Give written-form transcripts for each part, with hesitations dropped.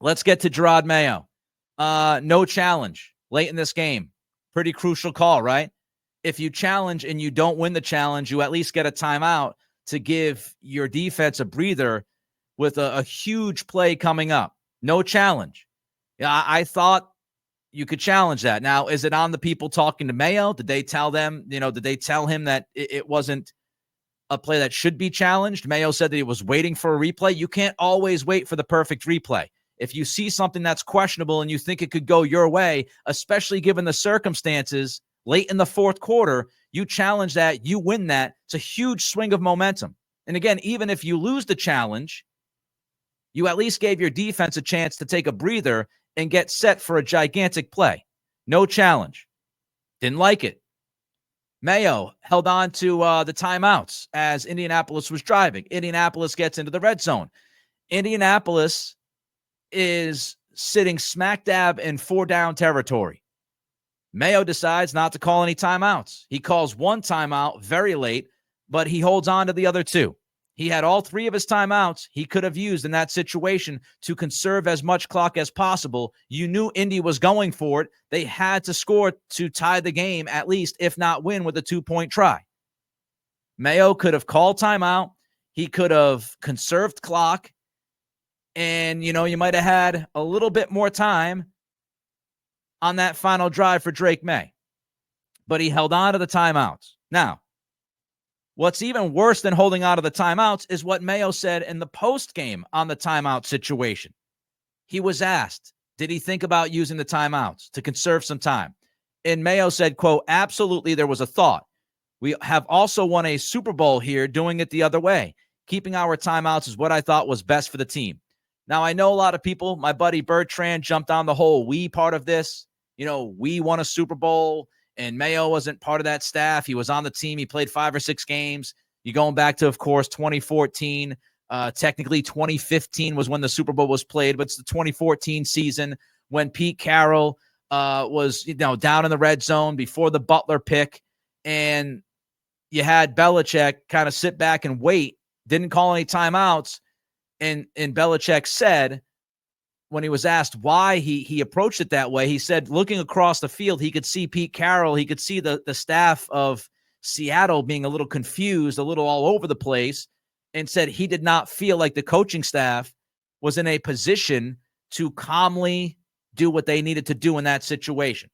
Let's get to Jerod Mayo. No challenge late in this game. Pretty crucial call, right? If you challenge and you don't win the challenge, you at least get a timeout to give your defense a breather with a huge play coming up. No challenge. Yeah, I thought you could challenge that. Now, is it on the people talking to Mayo? Did they tell them, did they tell him that it wasn't a play that should be challenged? Mayo said that he was waiting for a replay. You can't always wait for the perfect replay. If you see something that's questionable and you think it could go your way, especially given the circumstances late in the fourth quarter, you challenge that, you win that. It's a huge swing of momentum. And again, even if you lose the challenge, you at least gave your defense a chance to take a breather and get set for a gigantic play. No challenge. Didn't like it. Mayo held on to the timeouts as Indianapolis was driving. Indianapolis gets into the red zone. Indianapolis is sitting smack dab in 4-down territory. Mayo decides not to call any timeouts. He calls one timeout very late, but he holds on to the other two. He had all three of his timeouts he could have used in that situation to conserve as much clock as possible. You knew Indy was going for it. They had to score to tie the game, at least, if not win, with a 2-point try. Mayo could have called timeout. He could have conserved clock. And, you might have had a little bit more time on that final drive for Drake May. But he held on to the timeouts. Now, what's even worse than holding on to the timeouts is what Mayo said in the postgame on the timeout situation. He was asked, did he think about using the timeouts to conserve some time? And Mayo said, quote, absolutely, there was a thought. We have also won a Super Bowl here doing it the other way. Keeping our timeouts is what I thought was best for the team. Now, I know a lot of people, my buddy Bertrand jumped on the whole we part of this. We won a Super Bowl. And Mayo wasn't part of that staff. He was on the team. He played 5 or 6 games. You're going back to, of course, 2014. Technically, 2015 was when the Super Bowl was played, but it's the 2014 season when Pete Carroll was, down in the red zone before the Butler pick. And you had Belichick kind of sit back and wait, didn't call any timeouts. And Belichick said, when he was asked why he approached it that way, he said, looking across the field, he could see Pete Carroll. He could see the staff of Seattle being a little confused, a little all over the place, and said he did not feel like the coaching staff was in a position to calmly do what they needed to do in that situation.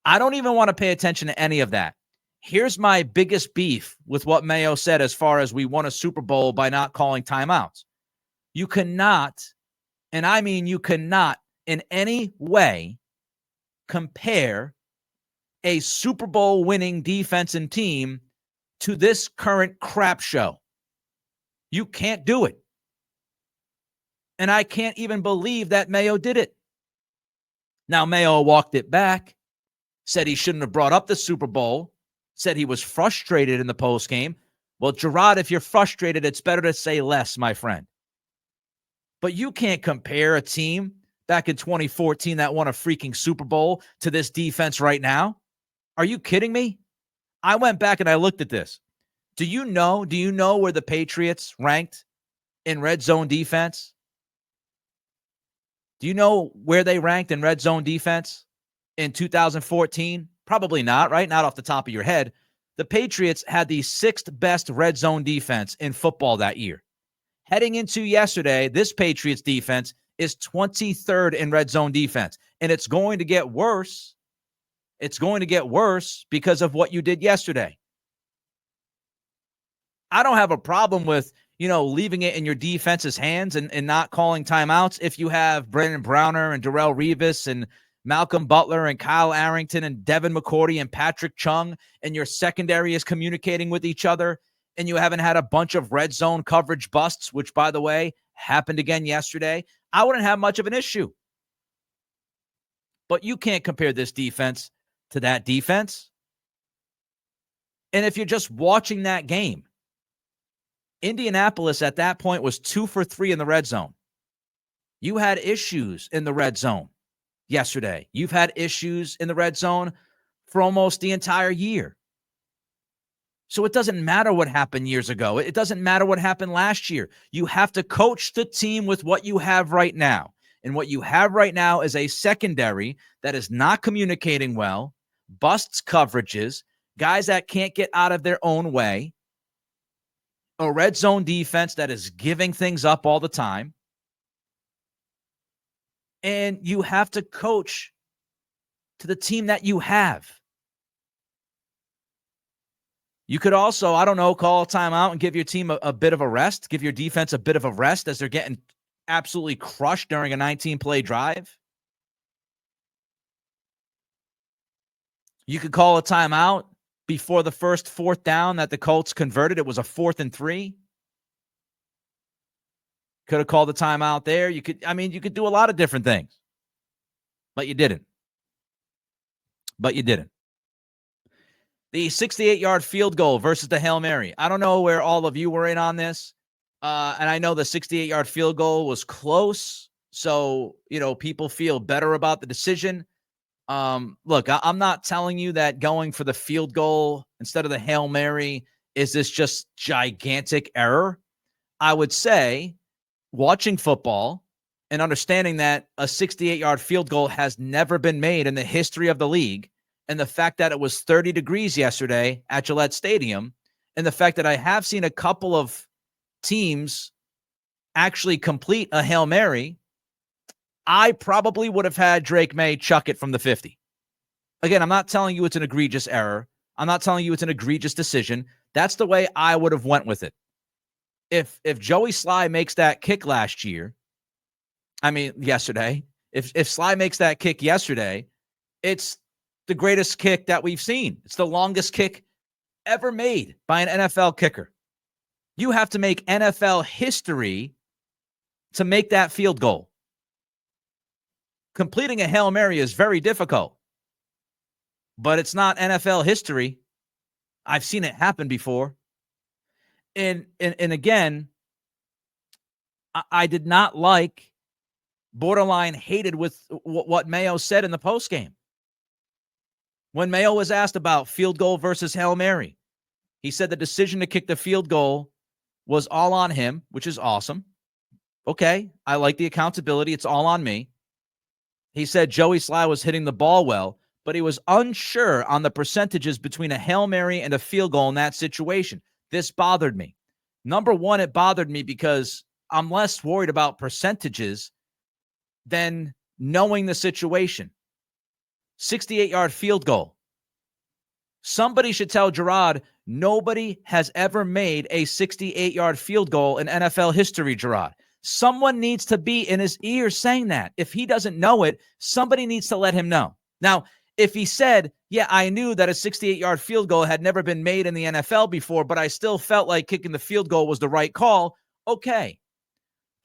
I don't even want to pay attention to any of that. Here's my biggest beef with what Mayo said as far as we won a Super Bowl by not calling timeouts. You cannot, and I mean you cannot in any way compare a Super Bowl winning defense and team to this current crap show. You can't do it. And I can't even believe that Mayo did it. Now, Mayo walked it back, said he shouldn't have brought up the Super Bowl, said he was frustrated in the postgame. Well, Jerod, if you're frustrated, it's better to say less, my friend. But you can't compare a team back in 2014 that won a freaking Super Bowl to this defense right now. Are you kidding me? I went back and I looked at this. Do you know where the Patriots ranked in red zone defense? Do you know where they ranked in red zone defense in 2014? Probably not, right? Not off the top of your head. The Patriots had the 6th best red zone defense in football that year. Heading into yesterday, this Patriots defense is 23rd in red zone defense. And it's going to get worse. It's going to get worse because of what you did yesterday. I don't have a problem with, leaving it in your defense's hands and not calling timeouts if you have Brandon Browner and Darrelle Revis and Malcolm Butler and Kyle Arrington and Devin McCourty and Patrick Chung, and your secondary is communicating with each other, and you haven't had a bunch of red zone coverage busts, which, by the way, happened again yesterday. I wouldn't have much of an issue. But you can't compare this defense to that defense. And if you're just watching that game, Indianapolis at that point was 2 for 3 in the red zone. You had issues in the red zone yesterday. You've had issues in the red zone for almost the entire year. So it doesn't matter what happened years ago. It doesn't matter what happened last year. You have to coach the team with what you have right now. And what you have right now is a secondary that is not communicating well, busts coverages, guys that can't get out of their own way, a red zone defense that is giving things up all the time. And you have to coach to the team that you have. You could also, I don't know, call a timeout and give your team a bit of a rest, give your defense a bit of a rest as they're getting absolutely crushed during a 19-play drive. You could call a timeout before the first fourth down that the Colts converted. It was a 4th and 3. Could have called the timeout there. You could do a lot of different things, but you didn't. The 68-yard field goal versus the Hail Mary. I don't know where all of you were in on this. And I know the 68-yard field goal was close. So, people feel better about the decision. Look, I'm not telling you that going for the field goal instead of the Hail Mary is this just gigantic error. I would say watching football and understanding that a 68-yard field goal has never been made in the history of the league, and the fact that it was 30 degrees yesterday at Gillette Stadium, and the fact that I have seen a couple of teams actually complete a Hail Mary, I probably would have had Drake May chuck it from the 50. Again, I'm not telling you it's an egregious error. I'm not telling you it's an egregious decision. That's the way I would have went with it. If Joey Sly makes that kick yesterday, if Sly makes that kick yesterday, it's the greatest kick that we've seen. It's the longest kick ever made by an NFL kicker. You have to make NFL history to make that field goal. Completing a Hail Mary is very difficult, but it's not NFL history. I've seen it happen before. And again, I did not like, borderline hated with what Mayo said in the postgame. When Mayo was asked about field goal versus Hail Mary, he said the decision to kick the field goal was all on him, which is awesome. Okay, I like the accountability. It's all on me. He said Joey Sly was hitting the ball well, but he was unsure on the percentages between a Hail Mary and a field goal in that situation. This bothered me. Number one, it bothered me because I'm less worried about percentages than knowing the situation. 68-yard field goal. Somebody should tell Jerod, nobody has ever made a 68-yard field goal in NFL history, Jerod. Someone needs to be in his ear saying that. If he doesn't know it, somebody needs to let him know. Now, if he said, yeah, I knew that a 68-yard field goal had never been made in the NFL before, but I still felt like kicking the field goal was the right call, okay.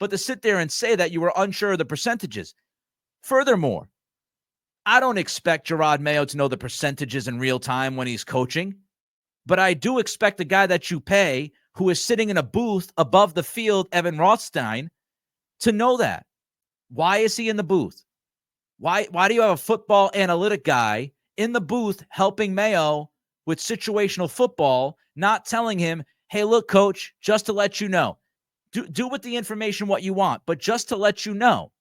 But to sit there and say that you were unsure of the percentages. Furthermore, I don't expect Jerod Mayo to know the percentages in real time when he's coaching, but I do expect the guy that you pay, who is sitting in a booth above the field, Evan Rothstein, to know that. Why is he in the booth? Why do you have a football analytic guy in the booth helping Mayo with situational football, not telling him, hey, look, coach, just to let you know, do with the information what you want, but just to let you know,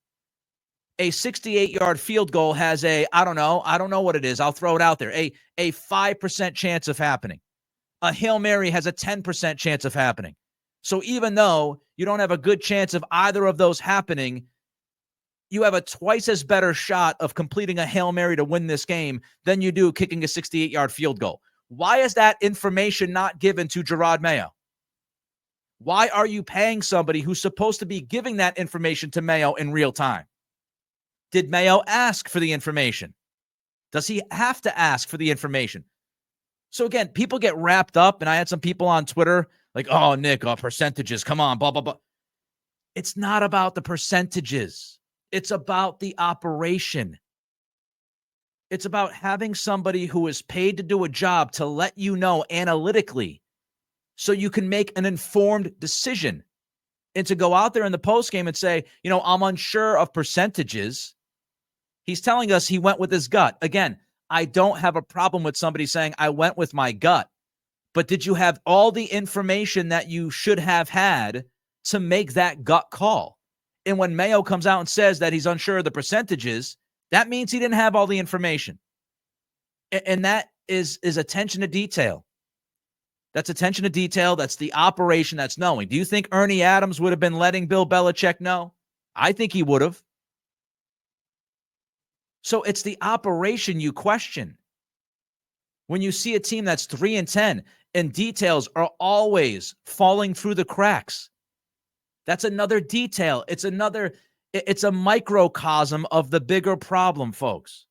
a 68-yard field goal has I don't know what it is. I'll throw it out there. A 5% chance of happening. A Hail Mary has a 10% chance of happening. So even though you don't have a good chance of either of those happening, you have a twice as better shot of completing a Hail Mary to win this game than you do kicking a 68-yard field goal. Why is that information not given to Jerod Mayo? Why are you paying somebody who's supposed to be giving that information to Mayo in real time? Did Mayo ask for the information? Does he have to ask for the information? So again, people get wrapped up, and I had some people on Twitter like, oh, Nick, percentages, come on, blah, blah, blah. It's not about the percentages. It's about the operation. It's about having somebody who is paid to do a job to let you know analytically so you can make an informed decision. And to go out there in the postgame and say, I'm unsure of percentages. He's telling us he went with his gut. Again, I don't have a problem with somebody saying I went with my gut. But did you have all the information that you should have had to make that gut call? And when Mayo comes out and says that he's unsure of the percentages, that means he didn't have all the information. And that is attention to detail. That's attention to detail. That's the operation. That's knowing. Do you think Ernie Adams would have been letting Bill Belichick know? I think he would have. So it's the operation you question. When you see a team that's 3-10 and details are always falling through the cracks, that's another detail. It's a microcosm of the bigger problem, folks.